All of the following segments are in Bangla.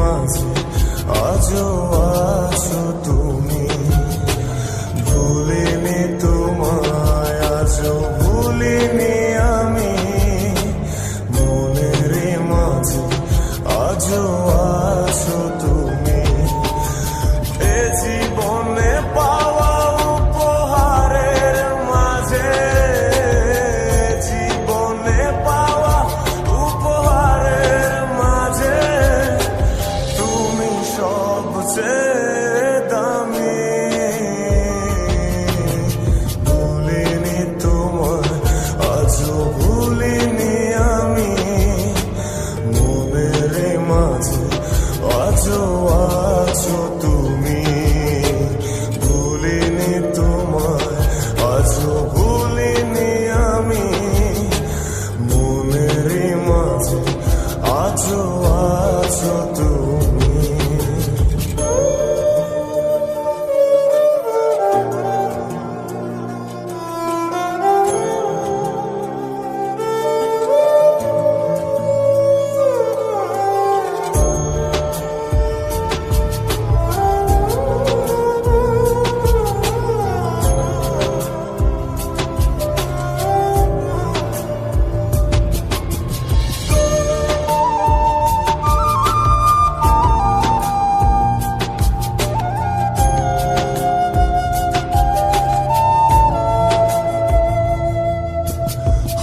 মাঝে আজও আছো তুমি। ভুলিনি তোমায়, আজও ভুলিনি আমি, মনের মাঝে আজও আছো তুমি। এ জীবনে পাওয়া উপহারের মাঝে, জীবনে পাওয়া উপহারের মাঝে তুমি সবচেয়ে দামি। ভুলিনি তোমায়, আজও ভুলিনি আমি, মনের মাঝে আজও আছো তুমি। ভুলিনি তোমায়, আজও ভুলিনি আমি, মনের মাঝে আজও আছো তুমি।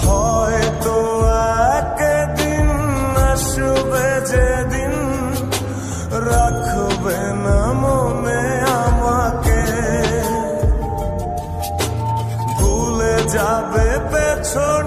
হয়তো একদিন আসবে যেদিন রাখবে না মনে আমাকে, ভুলে যাবে পেছনে